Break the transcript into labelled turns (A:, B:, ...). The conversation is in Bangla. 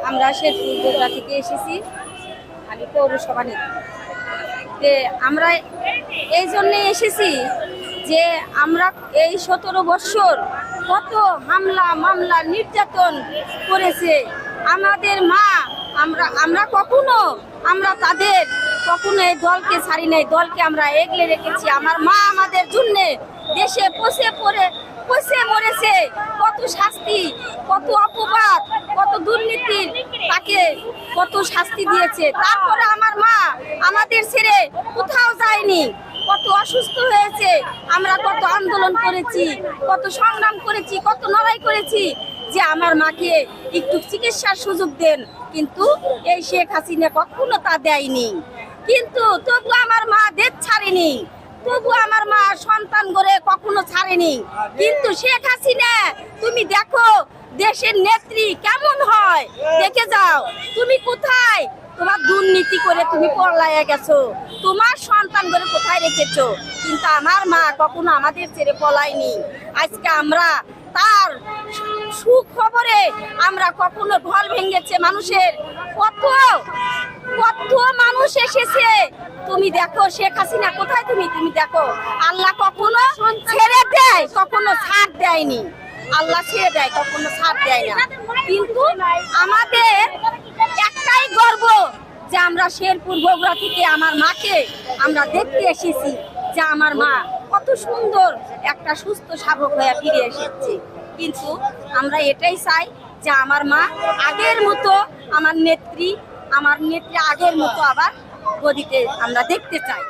A: আমরা শেরপুর বগুড়া থেকে এসেছি। আমি পৌরসভা নেত্রী। আমরা এই জন্যে এসেছি যে আমরা এই 17 বছর কত হামলা মামলা নির্যাতন করেছে আমাদের মা। আমরা কখনো তাদের কখনো এই দলকে ছাড়ি নাই, দলকে আমরা এগলে রেখেছি। আমার মা আমাদের জন্য দেশে পচে মরেছে। কত শাস্তি, কত অপবাদ, কত দুর্নীতির তাকে কত শাস্তি দিয়েছে। তারপরে আমার মা আমাদের ছেড়ে কোথাও যায়নি। কত অসুস্থ হয়েছে, আমরা কত আন্দোলন করেছি, কত সংগ্রাম করেছি, কত লড়াই করেছি যে আমার মাকে একটু চিকিৎসার সুযোগ দেন। কিন্তু এই শেখ হাসিনা কখনো তা দেয়নি। কিন্তু তবু আমার মা দেশ ছাড়েনি, তবু আমার মা সন্তান করে কখনো ছাড়েনি। কিন্তু শেখ হাসিনা তুমি দেখো দেশের নেত্রী কেমন হয়, দেখে যাও তুমি কোথায় তোমার দুর্নীতি করে তুমি পলায়ে গেছো, তোমার সন্তান করে কোথায় রেখেছো। কিন্তু আমার মা কখনো আমাদের ছেড়ে পলায়নি। আজকে আমরা তার সুখবরে আমরা কখনো ঢল ভেঙেছে মানুষের, কত মানুষ এসেছে। তুমি দেখো শেখ হাসিনা কোথায়, তুমি দেখো আল্লাহ কখনো ছেড়ে দেয়, কখনো ছাড় দেয়নি। আল্লাহ ছেড়ে দেয়, কখনো ছাড় দেয় না। কিন্তু আমাদের একটাই গর্ব যে আমরা শেরপুর বগুড়া থেকে আমার মাকে আমরা দেখতে এসেছি যে আমার মা কত সুন্দর একটা সুস্থ স্বাভাবিক হয়ে ফিরে এসেছে। কিন্তু আমরা এটাই চাই যে আমার মা আগের মতো, আমার নেত্রী আগের মতো আবার গদিতে আমরা দেখতে চাই।